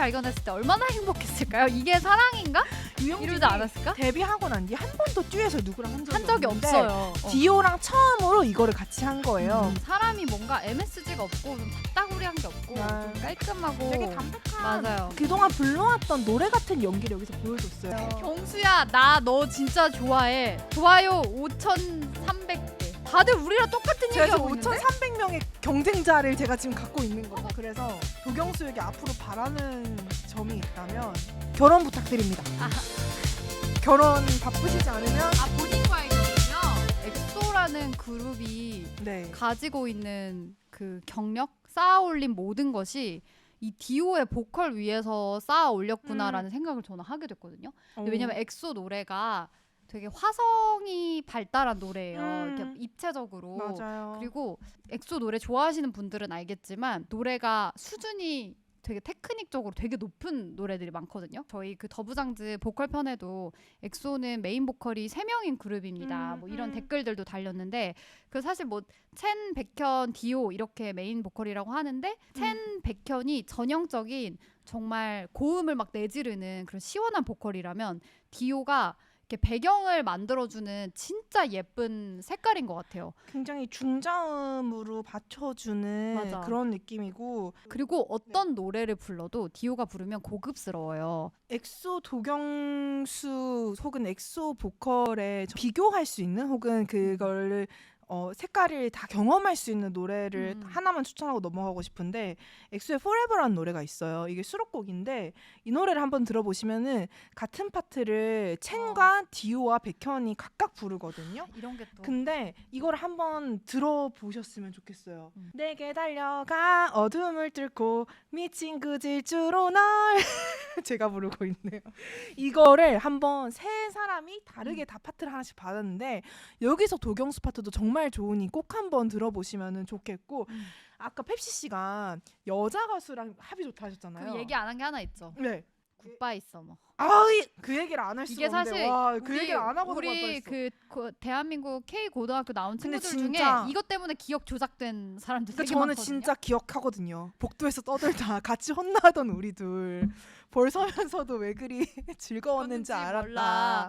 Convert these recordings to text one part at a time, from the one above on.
발견했을 때 얼마나 행복했을까요? 이게 사랑인가? 이러지 않았을까? 데뷔하고 난 뒤 한 번도 듀엣을 누구랑 한 적이 없는데 없어요. 디오랑 처음으로 이거를 같이 한 거예요. 사람이 뭔가 MSG가 없고 좀 잡다구리한 게 없고 네. 좀 깔끔하고 되게 담백한 맞아요. 그동안 불러왔던 노래 같은 연기를 여기서 보여줬어요. 경수야 나 너 진짜 좋아해. 좋아요 5,300개. 다들 우리랑 똑같은 제가 지금 얘기하고 있는데? 5,300명의 경쟁자를 제가 지금 갖고 있는 거죠. 그래서 도경수에게 앞으로 바라는 점이 있다면 결혼 부탁드립니다. 결혼 바쁘시지 않으면 본인과의 결혼이요? 엑소라는 그룹이 네. 가지고 있는 그 경력, 쌓아올린 모든 것이 이 디오의 보컬 위에서 쌓아 올렸구나라는 생각을 저는 하게 됐거든요. 왜냐면 엑소 노래가 되게 화성이 발달한 노래예요. 이렇게 입체적으로. 맞아요. 그리고 엑소 노래 좋아하시는 분들은 알겠지만 노래가 수준이 되게 테크닉적으로 되게 높은 노래들이 많거든요. 저희 그 더부장즈 보컬 편에도 엑소는 메인 보컬이 3명인 그룹입니다. 뭐 이런 댓글들도 달렸는데 그 사실 뭐 첸, 백현, 디오 이렇게 메인 보컬이라고 하는데 첸, 백현이 전형적인 정말 고음을 막 내지르는 그런 시원한 보컬이라면 디오가 이렇게 배경을 만들어주는 진짜 예쁜 색깔인 것 같아요. 굉장히 중저음으로 받쳐주는 맞아. 그런 느낌이고 그리고 어떤 노래를 불러도 디오가 부르면 고급스러워요. 엑소 도경수 혹은 엑소 보컬에 비교할 수 있는 혹은 그걸 색깔을 다 경험할 수 있는 노래를 하나만 추천하고 넘어가고 싶은데 엑소의 Forever라는 노래가 있어요. 이게 수록곡인데 이 노래를 한번 들어보시면은 같은 파트를 첸과 디오와 백현이 각각 부르거든요. 이런 게 또. 근데 이걸 한번 들어보셨으면 좋겠어요. 내게 달려가 어둠을 뚫고 미친 그 질주로 널 제가 부르고 있네요. 이거를 한번 세 사람이 다르게 다 파트를 하나씩 받았는데 여기서 도경수 파트도 정말 좋으니 꼭 한번 들어보시면 좋겠고 아까 펩시 씨가 여자 가수랑 합이 좋다 하셨잖아요. 그 얘기 안 한 게 하나 있죠. 네. 굿바이 서머. 그 얘기를 안 할 수가 이게 없는데 사실 그 얘기를 안 하고 우리 그 대한민국 K 고등학교 나온 근데 친구들 진짜 중에 이것 때문에 기억 조작된 사람들 근데 되게 저는 많거든요. 진짜 기억하거든요. 복도에서 떠들다 같이 혼나던 우리 둘 벌 서면서도 왜 그리 즐거웠는지 알았다. 몰라.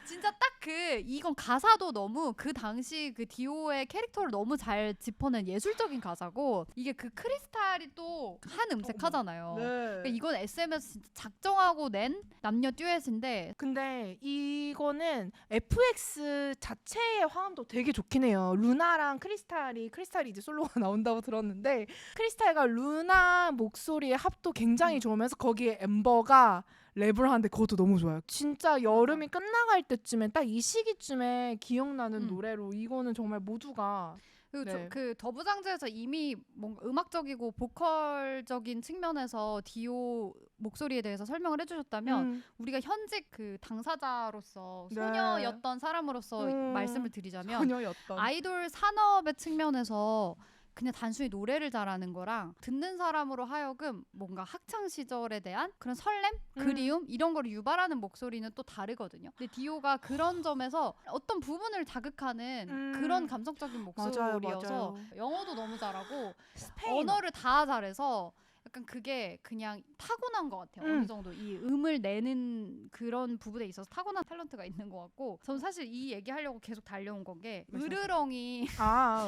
진짜 딱 이건 가사도 너무 그 당시 그 디오의 캐릭터를 너무 잘 짚어낸 예술적인 가사고 이게 그 크리스탈이 또 한 음색하잖아요. 네. 그러니까 이건 SM에서 진짜 작정하고 낸 남녀 듀엣인데 근데 이거는 FX 자체의 화음도 되게 좋긴 해요. 루나랑 크리스탈이 이제 솔로가 나온다고 들었는데 크리스탈과 루나 목소리의 합도 굉장히 좋으면서 거기에 엠버가 랩을 하는데 그것도 너무 좋아요. 진짜 여름이 끝나갈 때쯤에 딱 이 시기쯤에 기억나는 노래로 이거는 정말 모두가 그리고 네. 그 더부장즈에서 이미 뭔가 음악적이고 보컬적인 측면에서 디오 목소리에 대해서 설명을 해주셨다면 우리가 현직 그 당사자로서 네. 소녀였던 사람으로서 말씀을 드리자면 소녀였던 아이돌 산업의 측면에서 그냥 단순히 노래를 잘하는 거랑 듣는 사람으로 하여금 뭔가 학창 시절에 대한 그런 설렘, 그리움 이런 걸 유발하는 목소리는 또 다르거든요. 근데 디오가 그런 점에서 어떤 부분을 자극하는 그런 감성적인 목소리여서 맞아요. 영어도 너무 잘하고 스페인어. 언어를 다 잘해서 약간 그게 그냥 타고난 것 같아요. 어느 정도 이 음을 내는 그런 부분에 있어서 타고난 탤런트가 있는 것 같고 저는 사실 이 얘기하려고 계속 달려온 건 게 으르렁이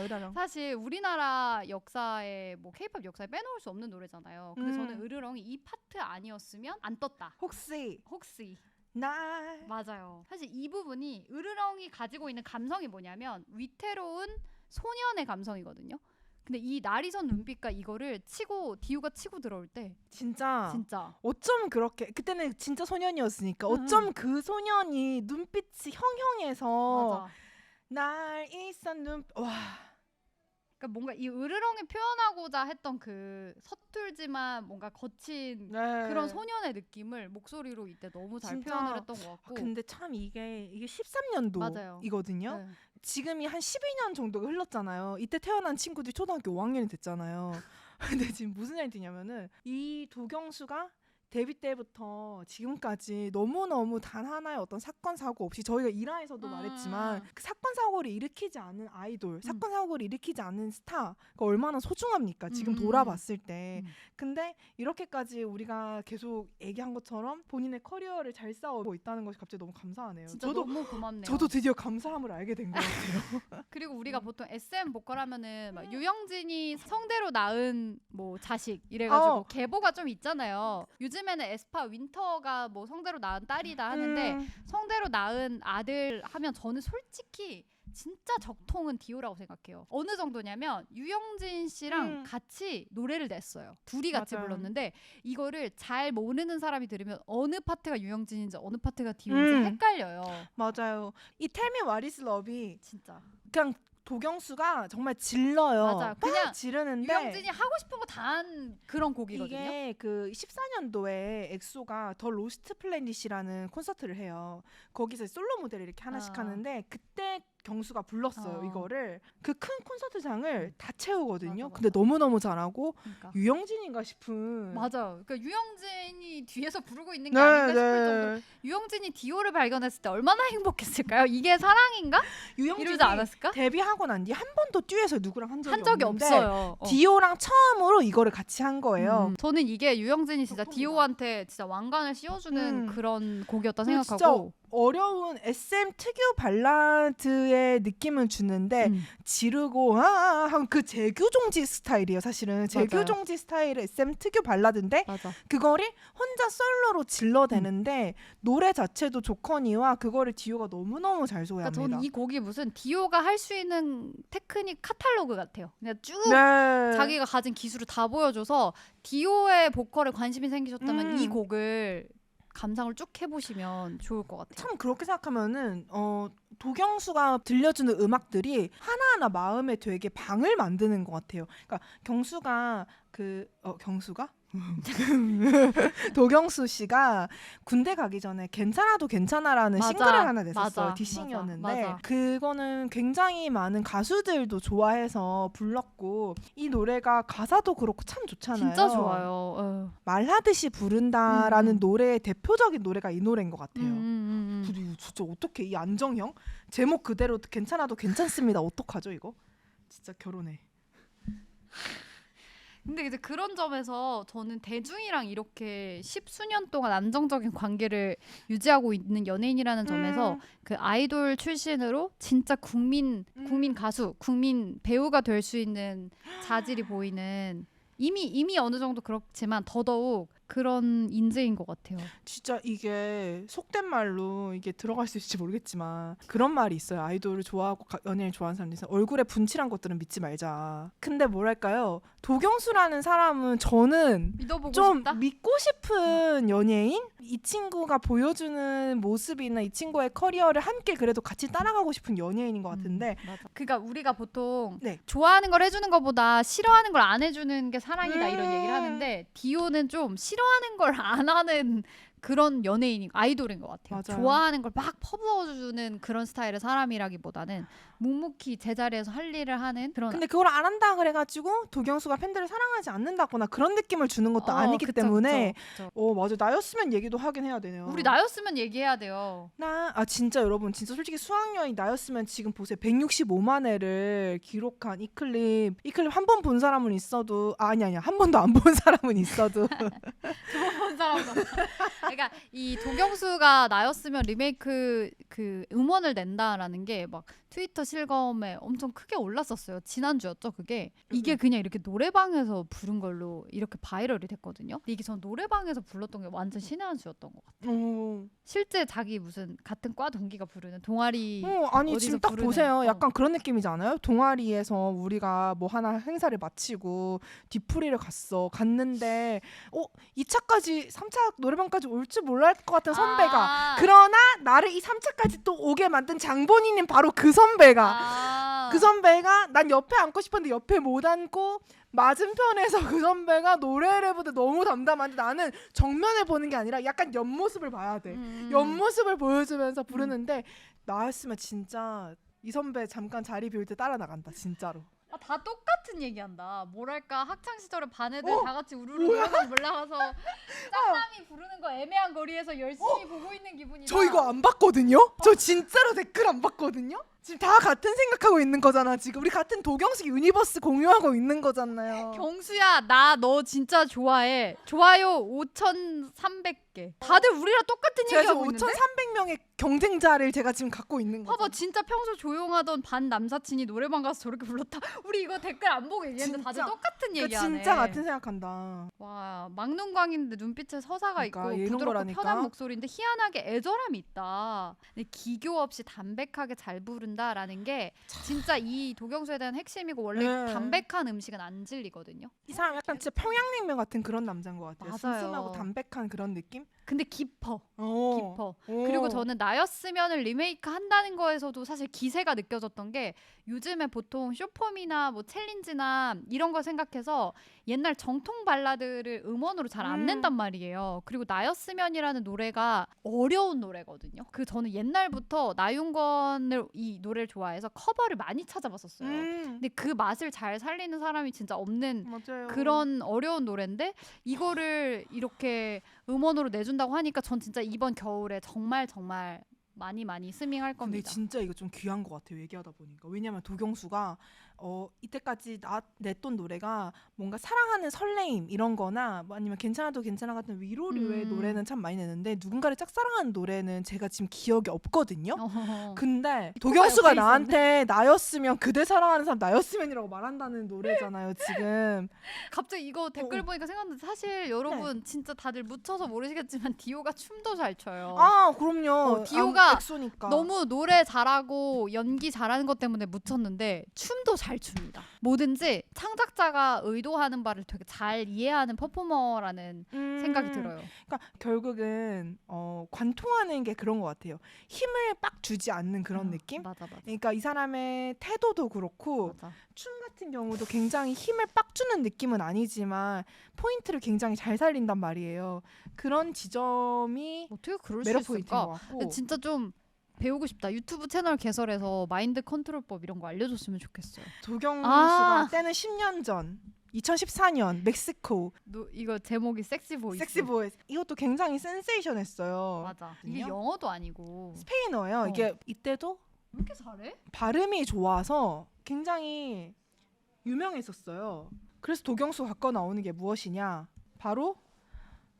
으르렁. 사실 우리나라 역사에 뭐 K-pop 역사에 빼놓을 수 없는 노래잖아요. 근데 저는 으르렁이 이 파트 아니었으면 안 떴다. 혹시 날 맞아요. 사실 이 부분이 으르렁이 가지고 있는 감성이 뭐냐면 위태로운 소년의 감성이거든요. 근데 이 날이선 눈빛과 이거를 디오가 치고 들어올 때 진짜 어쩜 그렇게 그때는 진짜 소년이었으니까 어쩜 그 소년이 눈빛이 형형해서 맞아. 날 있어 와 그러니까 뭔가 이 으르렁이 표현하고자 했던 그 서툴지만 뭔가 거친 그런 소년의 느낌을 목소리로 이때 너무 잘 표현을 했던 것 같고 근데 참 이게 13년도이거든요. 네. 지금이 한 12년 정도가 흘렀잖아요. 이때 태어난 친구들이 초등학교 5학년이 됐잖아요. 근데 지금 무슨 얘기 드냐면은 이 도경수가 데뷔 때부터 지금까지 너무너무 단 하나의 어떤 사건 사고 없이 저희가 일화에서도 말했지만 그 사건 사고를 일으키지 않은 아이돌, 사건 사고를 일으키지 않은 스타가 얼마나 소중합니까? 지금 돌아봤을 때. 근데 이렇게까지 우리가 계속 얘기한 것처럼 본인의 커리어를 잘 싸우고 있다는 것이 갑자기 너무 감사하네요. 진짜 너무 고맙네요. 저도 드디어 감사함을 알게 된 것 같아요. 그리고 우리가 보통 SM 보컬 하면은 막 유영진이 성대로 낳은 뭐 자식 이래가지고 계보가 좀 있잖아요. 요즘에는 에스파 윈터가 뭐 성대로 낳은 딸이다 하는데 성대로 낳은 아들 하면 저는 솔직히 진짜 적통은 디오라고 생각해요. 어느 정도냐면 유영진 씨랑 같이 노래를 냈어요. 둘이 같이 맞아요. 불렀는데 이거를 잘 모르는 사람이 들으면 어느 파트가 유영진인지 어느 파트가 디오인지 헷갈려요. 맞아요. 이 Tell Me What Is Love이 진짜. 그냥 도경수가 정말 질러요. 맞아. 그냥 지르는데 유영진이 하고 싶은 거 다 한 그런 곡이거든요. 이게 그 14년도에 엑소가 더 로스트 플래닛이라는 콘서트를 해요. 거기서 솔로 무대를 이렇게 하나씩 하는데 그때 경수가 불렀어요. 이거를 그 큰 콘서트장을 다 채우거든요. 맞아. 근데 너무너무 잘하고 그러니까. 유영진인가 싶은 맞아. 그러니까 유영진이 뒤에서 부르고 있는 게 아닌가 싶을 정도로 유영진이 디오를 발견했을 때 얼마나 행복했을까요? 이게 사랑인가? 이러지 유영진이 않았을까? 데뷔하고 난 뒤 한 번도 듀엣을 누구랑 한 적이 한 적이 없는데 없어요. 디오랑 처음으로 이거를 같이 한 거예요. 저는 이게 유영진이 진짜 적통이다. 디오한테 진짜 왕관을 씌워주는 그런 곡이었다 그리고 생각하고. 어려운 SM 특유 발라드의 느낌은 주는데 지르고 하면 그 재규종지 스타일이에요. 사실은 재규종지 스타일의 SM 특유 발라드인데 맞아. 그거를 혼자 솔로로 질러대는데 노래 자체도 조커니와 그거를 디오가 너무너무 잘 그러니까 소화합니다. 저는 이 곡이 무슨 디오가 할 수 있는 테크닉 카탈로그 같아요. 그냥 쭉 네. 자기가 가진 기술을 다 보여줘서 디오의 보컬에 관심이 생기셨다면 이 곡을 감상을 쭉 해보시면 좋을 것 같아요. 참 그렇게 생각하면은 도경수가 들려주는 음악들이 하나하나 마음에 되게 방을 만드는 것 같아요. 그러니까 경수가 경수가? 도경수 씨가 군대 가기 전에 괜찮아도 괜찮아라는 맞아. 싱글을 하나 냈었어요. 맞아. 디싱이었는데 맞아. 그거는 굉장히 많은 가수들도 좋아해서 불렀고 이 노래가 가사도 그렇고 참 좋잖아요. 진짜 좋아요. 말하듯이 부른다라는 노래의 대표적인 노래가 이 노래인 것 같아요. 그리고 진짜 어떻게 이 안정형 제목 그대로 괜찮아도 괜찮습니다. 어떡하죠 이거? 진짜 결혼해. 근데 이제 그런 점에서 저는 대중이랑 이렇게 십수년 동안 안정적인 관계를 유지하고 있는 연예인이라는 점에서 그 아이돌 출신으로 진짜 국민 가수, 국민 배우가 될 수 있는 자질이 보이는 이미 어느 정도 그렇지만 더더욱 그런 인재인 것 같아요. 진짜 이게 속된 말로 이게 들어갈 수 있을지 모르겠지만 그런 말이 있어요. 아이돌을 좋아하고 연예인을 좋아하는 사람들이 얼굴에 분칠한 것들은 믿지 말자. 근데 뭐랄까요? 도경수라는 사람은 저는 믿어보고 좀 싶다? 믿고 싶은 연예인? 이 친구가 보여주는 모습이나 이 친구의 커리어를 함께 그래도 같이 따라가고 싶은 연예인인 것 같은데 맞아. 그러니까 우리가 보통 네. 좋아하는 걸 해주는 것보다 싫어하는 걸 안 해주는 게 사랑이다 이런 얘기를 하는데 디오는 좀 싫어하는 걸 안 하는 그런 연예인인 아이돌인 것 같아요. 맞아요. 좋아하는 걸 막 퍼부어주는 그런 스타일의 사람이라기보다는 묵묵히 제자리에서 할 일을 하는 그런. 근데 그걸 안 한다 그래가지고 도경수가 팬들을 사랑하지 않는다거나 그런 느낌을 주는 것도 아니기 그쵸, 때문에 그쵸. 맞아. 나였으면 얘기도 하긴 해야 되네요. 우리 나였으면 얘기해야 돼요. 진짜 여러분 진짜 솔직히 수학여행 나였으면 지금 보세요. 165만 회를 기록한 이 클립 한 번 본 사람은 있어도 아니야 한 번도 안 본 사람은 있어도 본 사람도 그러니까 이 도경수가 나였으면 리메이크 그 음원을 낸다라는 게 막 트위터 실검에 엄청 크게 올랐었어요. 지난주였죠 그게. 이게 그냥 이렇게 노래방에서 부른 걸로 이렇게 바이럴이 됐거든요. 근데 이게 전 노래방에서 불렀던 게 완전 신의 한 수였던 것 같아요. 실제 자기 무슨 같은 과 동기가 부르는 동아리 아니 어디서 지금 딱 부르는, 보세요. 약간 그런 느낌이지 않아요? 동아리에서 우리가 뭐 하나 행사를 마치고 뒤풀이를 갔는데 2차까지 3차 노래방까지 올 줄 몰랄 것 같은 선배가 그러나 나를 이 3차까지 또 오게 만든 장본인인 바로 그 선배가 난 옆에 앉고 싶었는데 옆에 못 앉고 맞은편에서 그 선배가 노래를 부르는데 너무 담담한데 나는 정면을 보는 게 아니라 약간 옆모습을 봐야 돼. 옆모습을 보여주면서 부르는데 나였으면 진짜 이 선배 잠깐 자리 비울 때 따라 나간다 진짜로. 다 똑같은 얘기한다. 뭐랄까 학창 시절에 반 애들 다 같이 우르르 노래방 올라가서 짱남이 사람이 부르는 거 애매한 거리에서 열심히 보고 있는 기분이다. 저 이거 안 봤거든요? 저 진짜로 댓글 안 봤거든요? 지금 다 같은 생각하고 있는 거잖아. 지금 우리 같은 도경수 유니버스 공유하고 있는 거잖아요. 경수야, 나 너 진짜 좋아해. 좋아요 5,300개. 다들 우리랑 똑같은 제가 지금 얘기하고 있는데? 5,300명의 경쟁자를 제가 지금 갖고 있는 거죠. 봐봐, 진짜 평소 조용하던 반 남사친이 노래방 가서 저렇게 불렀다. 우리 이거 댓글 안 보고 얘기했는데 다들 진짜. 똑같은 그러니까 얘기하네. 진짜 같은 생각한다. 와, 막눈광인데 눈빛에 서사가 그러니까 있고 이런 부드럽고 거라니까. 편한 목소리인데 희한하게 애절함이 있다. 근데 기교 없이 담백하게 잘 부른다라는 게 진짜 이 도경수에 대한 핵심이고 원래 네. 담백한 음식은 안 질리거든요. 이 사람 약간 진짜 평양냉면 같은 그런 남자인 것 같아요. 맞아요. 슴슴하고 담백한 그런 느낌? 근데 깊어. 깊어. 오. 그리고 저는 나였으면을 리메이크 한다는 거에서도 사실 기세가 느껴졌던 게 요즘에 보통 쇼폼이나 뭐 챌린지나 이런 거 생각해서 옛날 정통 발라드를 음원으로 잘 안 낸단 말이에요. 그리고 나였으면이라는 노래가 어려운 노래거든요. 그 저는 옛날부터 나윤건을 이 노래를 좋아해서 커버를 많이 찾아봤었어요. 근데 그 맛을 잘 살리는 사람이 진짜 없는 맞아요. 그런 어려운 노래인데 이거를 이렇게 음원으로 내준다고 하니까 전 진짜 이번 겨울에 정말 많이 스밍할 근데 겁니다. 진짜 이거 좀 귀한 것 같아요. 얘기하다 보니까. 왜냐면 도경수가 이때까지 냈던 노래가 뭔가 사랑하는 설레임 이런 거나 뭐 아니면 괜찮아도 괜찮아 같은 위로류의 노래는 참 많이 내는데 누군가를 짝사랑하는 노래는 제가 지금 기억이 없거든요. 근데 도경수가 옆에 나한테 나였으면 그대 사랑하는 사람 나였으면이라고 말한다는 노래잖아요. 지금. 갑자기 이거 댓글 보니까 생각났는데 사실 여러분 진짜 다들 묻혀서 모르시겠지만 디오가 춤도 잘 춰요. 아 그럼요. 디오가 엑소니까. 너무 노래 잘하고 연기 잘하는 것 때문에 묻혔는데 춤도 잘 춥니다. 뭐든지 창작자가 의도하는 바를 되게 잘 이해하는 퍼포머라는 생각이 들어요. 그러니까 결국은 관통하는 게 그런 것 같아요. 힘을 빡 주지 않는 그런 느낌? 맞아. 그러니까 이 사람의 태도도 그렇고 맞아. 춤 같은 경우도 굉장히 힘을 빡 주는 느낌은 아니지만 포인트를 굉장히 잘 살린단 말이에요. 그런 지점이 어떻게 그럴 수 매력 포인트인 있을까? 것 같고. 근데 진짜 좀 배우고 싶다. 유튜브 채널 개설해서 마인드 컨트롤법 이런 거 알려줬으면 좋겠어요. 도경수가 때는 10년 전 2014년 멕시코 이거 제목이 섹시 보이스. 섹시 보이스 이것도 굉장히 센세이션했어요. 맞아. 이게 거든요. 영어도 아니고. 스페인어예요. 이게 이때도 왜 이렇게 잘해? 발음이 좋아서 굉장히 유명했었어요. 그래서 도경수가 갖고 나오는 게 무엇이냐? 바로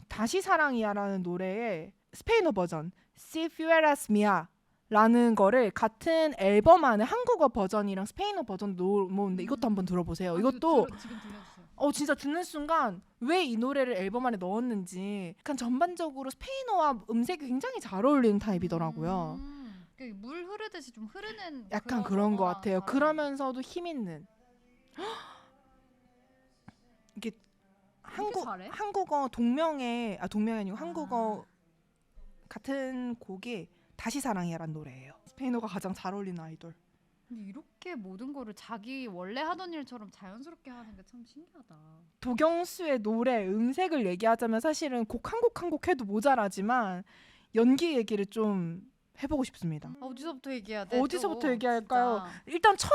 다시 사랑이야라는 노래의 스페인어 버전 Si fueras mía 라는 거를 같은 앨범 안에 한국어 버전이랑 스페인어 버전 놓는데 이것도 한번 들어보세요. 이것도 지금 들려주세요. 진짜 듣는 순간 왜 이 노래를 앨범 안에 넣었는지 약간 전반적으로 스페인어와 음색이 굉장히 잘 어울리는 타입이더라고요. 물 흐르듯이 좀 흐르는 약간 그런 것 같아요. 그러면서도 힘 있는 이게 잘해? 한국어 동명이 아니고 한국어 같은 곡이 다시 사랑이야라는 노래예요. 스페인어가 가장 잘 어울리는 아이돌. 근데 이렇게 모든 거를 자기 원래 하던 일처럼 자연스럽게 하는 게 참 신기하다. 도경수의 노래 음색을 얘기하자면 사실은 곡 한 곡 한 곡 해도 모자라지만 연기 얘기를 좀 해보고 싶습니다. 어디서부터 얘기해야 돼? 어디서부터 얘기할까요? 일단 첫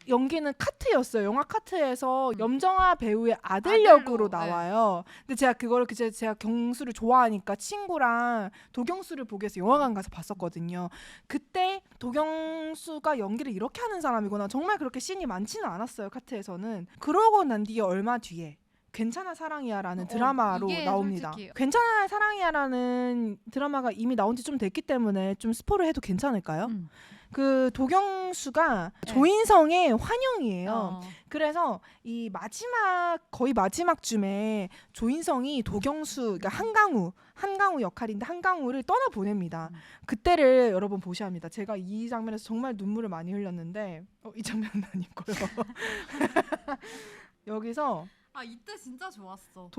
연기는 카트였어요. 영화 카트에서 염정아 배우의 아들 역으로 나와요. 근데 제가 그거를 제가 경수를 좋아하니까 친구랑 도경수를 보기 위해서 영화관 가서 봤었거든요. 그때 도경수가 연기를 이렇게 하는 사람이구나. 정말 그렇게 씬이 많지는 않았어요. 카트에서는. 그러고 난 뒤에 얼마 뒤에 괜찮아 사랑이야라는 드라마로 나옵니다. 솔직히. 괜찮아 사랑이야라는 드라마가 이미 나온 지 좀 됐기 때문에 좀 스포를 해도 괜찮을까요? 그 도경수가 조인성의 환영이에요. 그래서 이 거의 마지막 쯤에 조인성이 도경수, 그러니까 한강우 역할인데 한강우를 떠나 보냅니다. 그때를 여러분 보셔야 합니다. 제가 이 장면에서 정말 눈물을 많이 흘렸는데 이 장면은 아니고요. 여기서 이때 진짜 좋았어.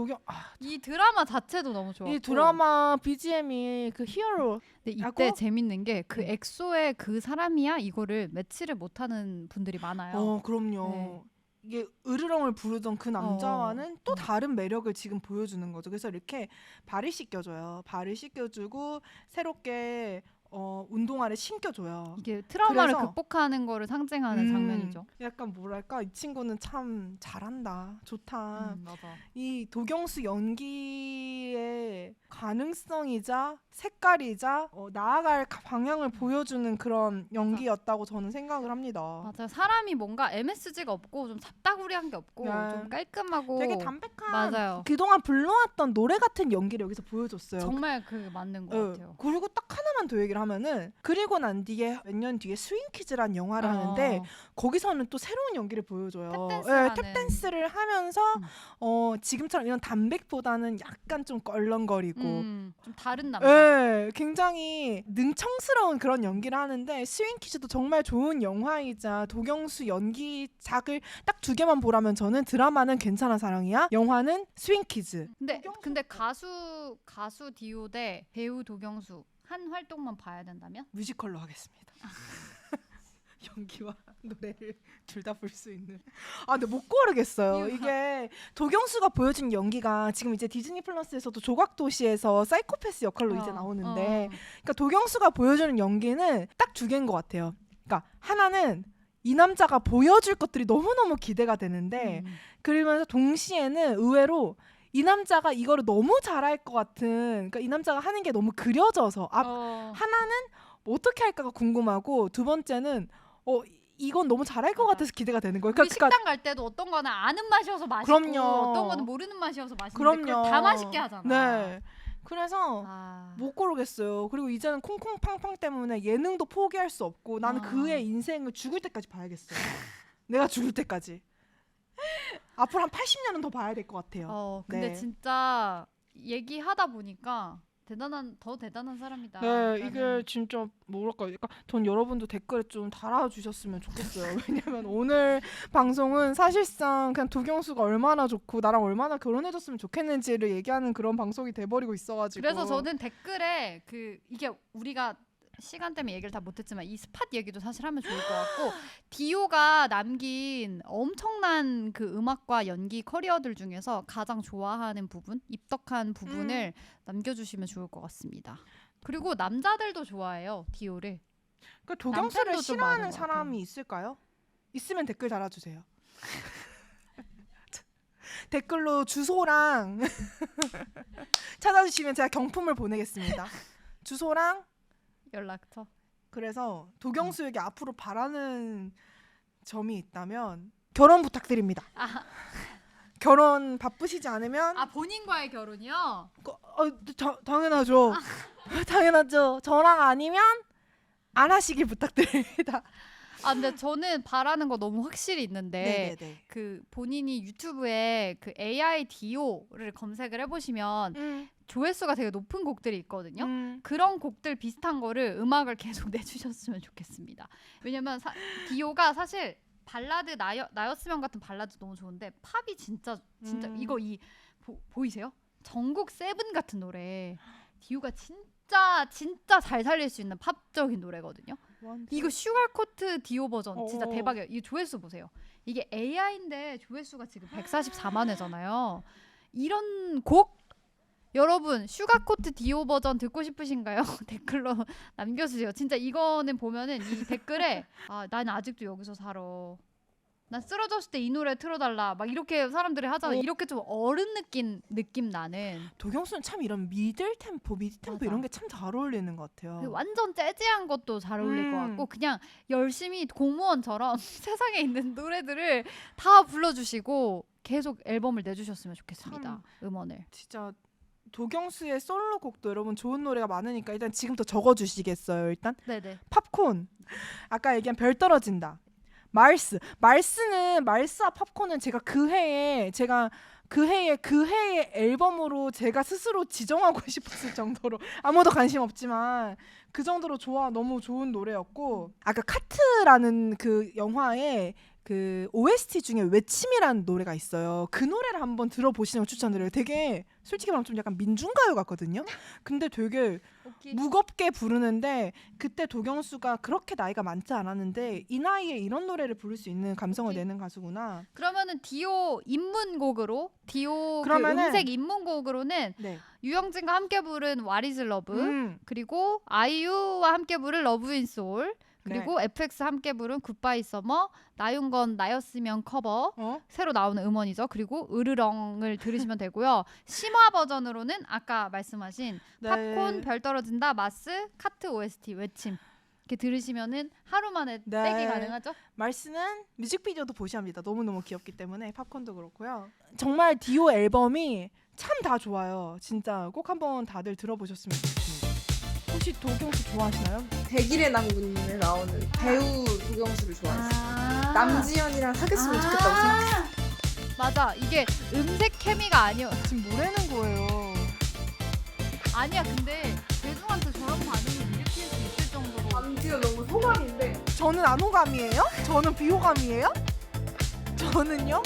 이 드라마 자체도 너무 좋았고. 이 드라마 BGM이 그 히어로. 근데 이때 재밌는 게 그 엑소의 그 사람이야 이거를 매치를 못하는 분들이 많아요. 그럼요. 네. 이게 으르렁을 부르던 그 남자와는 또 다른 매력을 지금 보여주는 거죠. 그래서 이렇게 발을 씻겨줘요. 발을 씻겨주고 새롭게 운동화를 신겨줘요. 이게 트라우마를 극복하는 거를 상징하는 장면이죠. 약간 뭐랄까 이 친구는 참 잘한다. 좋다. 맞아. 이 도경수 연기의 가능성이자 색깔이자 나아갈 방향을 보여주는 그런 연기였다고 저는 생각을 합니다. 맞아요. 사람이 뭔가 MSG가 없고 좀 잡다구리한 게 없고 네. 좀 깔끔하고 되게 담백한 맞아요. 그동안 불러왔던 노래 같은 연기를 여기서 보여줬어요. 정말 그 맞는 것 같아요. 그리고 딱 하나만 더 얘기를 하면은 그리고 난 뒤에 몇 년 뒤에 스윙키즈라는 영화를 하는데 거기서는 또 새로운 연기를 보여줘요. 탭댄스를 하면서 지금처럼 이런 담백보다는 약간 좀 껄렁거리고 좀 다른 남자. 굉장히 능청스러운 그런 연기를 하는데 스윙키즈도 정말 좋은 영화이자 도경수 연기작을 딱 2개만 보라면 저는 드라마는 괜찮아 사랑이야, 영화는 스윙키즈. 근데 가수 디오 대 배우 도경수 한 활동만 봐야 된다면? 뮤지컬로 하겠습니다. 연기와 노래를 둘 다 볼 수 있는. 근데 못 고르겠어요. 이게 도경수가 보여준 연기가 지금 이제 디즈니 플러스에서도 조각도시에서 사이코패스 역할로 이제 나오는데, 그러니까 도경수가 보여주는 연기는 딱 2개인 것 같아요. 그러니까 하나는 이 남자가 보여줄 것들이 너무너무 기대가 되는데, 그러면서 동시에는 의외로 이 남자가 이거를 너무 잘할 것 같은, 그러니까 이 남자가 하는 게 너무 그려져서 하나는 어떻게 할까가 궁금하고, 두 번째는 이건 너무 잘할 것 같아서 기대가 되는 거예요. 우리 식당 갈 때도 어떤 거는 아는 맛이어서 맛있고 그럼요. 어떤 거는 모르는 맛이어서 맛있는데 그걸 다 맛있게 하잖아. 네. 그래서 못 고르겠어요. 그리고 이제는 콩콩팡팡 때문에 예능도 포기할 수 없고 나는 그의 인생을 죽을 때까지 봐야겠어요. 내가 죽을 때까지. 앞으로 한 80년은 더 봐야 될 것 같아요. 근데 진짜 얘기하다 보니까 더 대단한 사람이다. 네, 이게 진짜 뭐랄까, 전 여러분도 댓글에 좀 달아주셨으면 좋겠어요. 왜냐면 오늘 방송은 사실상 그냥 도경수가 얼마나 좋고 나랑 얼마나 결혼해줬으면 좋겠는지를 얘기하는 그런 방송이 돼버리고 있어가지고. 그래서 저는 댓글에 이게 우리가 시간 때문에 얘기를 다 못했지만 이 스팟 얘기도 사실 하면 좋을 것 같고 디오가 남긴 엄청난 그 음악과 연기 커리어들 중에서 가장 좋아하는 부분, 입덕한 부분을 남겨주시면 좋을 것 같습니다. 그리고 남자들도 좋아해요, 디오를. 그러니까 도경수를 싫어하는 사람이 있을까요? 있으면 댓글 달아주세요. 댓글로 주소랑 찾아주시면 제가 경품을 보내겠습니다. 주소랑 연락처. 그래서 도경수에게 앞으로 바라는 점이 있다면 결혼 부탁드립니다. 결혼 바쁘시지 않으면 본인과의 결혼이요? 당연하죠. 당연하죠. 저랑 아니면 안 하시길 부탁드립니다. 근데 저는 바라는 거 너무 확실히 있는데 네네네. 그 본인이 유튜브에 그 AI 디오를 검색을 해보시면 조회수가 되게 높은 곡들이 있거든요. 그런 곡들 비슷한 거를 음악을 계속 내주셨으면 좋겠습니다. 왜냐면 디오가 사실 발라드 나였으면 같은 발라드 너무 좋은데 팝이 진짜 이거 보이세요? 전국 세븐 같은 노래 디오가 진짜 잘 살릴 수 있는 팝적인 노래거든요. 이거 슈가코트 디오 버전 진짜 대박이에요. 이 조회수 보세요. 이게 AI인데 조회수가 지금 144만 회잖아요. 이런 곡 여러분 슈가코트 디오 버전 듣고 싶으신가요? 댓글로 남겨주세요. 진짜 이거는 보면은 이 댓글에 난 아직도 여기서 살아. 난 쓰러졌을 때 이 노래 틀어달라. 막 이렇게 사람들이 하잖아. 이렇게 좀 어른 느낌 나는. 도경수는 참 이런 미디 템포 이런 게 참 잘 어울리는 것 같아요. 완전 재즈한 것도 잘 어울릴 것 같고 그냥 열심히 공무원처럼 세상에 있는 노래들을 다 불러주시고 계속 앨범을 내주셨으면 좋겠습니다. 음원을. 진짜 도경수의 솔로곡도 여러분 좋은 노래가 많으니까 일단 지금부터 적어주시겠어요? 일단 네네. 팝콘, 아까 얘기한 별 떨어진다, 말스와 팝콘은 제가 그 해에 앨범으로 제가 스스로 지정하고 싶었을 정도로 아무도 관심 없지만 그 정도로 너무 좋은 노래였고, 아까 카트라는 그 영화에 그 OST 중에 외침이라는 노래가 있어요. 그 노래를 한번 들어보시는 걸 추천드려요. 되게 솔직히 말하면 좀 약간 민중가요 같거든요. 근데 되게 무겁게 부르는데 그때 도경수가 그렇게 나이가 많지 않았는데 이 나이에 이런 노래를 부를 수 있는 감성을 내는 가수구나. 그러면은 디오 입문곡으로 그러면은 음색 입문곡으로는 유영진과 함께 부른 What is Love, 그리고 아이유와 함께 부른 Love in Soul, 그리고 FX 함께 부른 굿바이 서머, 나윤건 나였으면 커버 새로 나오는 음원이죠. 그리고 으르렁을 들으시면 되고요. 심화 버전으로는 아까 말씀하신 네. 팝콘, 별 떨어진다, 마스, 카트 OST 외침 이렇게 들으시면은 하루 만에 네. 떼기 가능하죠? 말스는 뮤직비디오도 보셔야 합니다. 너무너무 귀엽기 때문에 팝콘도 그렇고요. 정말 디오 앨범이 참 다 좋아요. 진짜 꼭 한번 다들 들어보셨으면 좋겠습니다. 혹시 도경수 좋아하시나요? 백일의 남군에 나오는 배우 도경수를 좋아했어요. 남 남지현이랑 사귀었으면 좋겠다고 생각했어요. 맞아. 이게 음색 케미가 아니요. 지금 뭐라는 거예요? 아니야. 근데 대중한테 저런 반응을 일으킬 수 있을 정도로 남지현 너무 소감인데 저는 안호감이에요? 저는 비호감이에요? 저는요?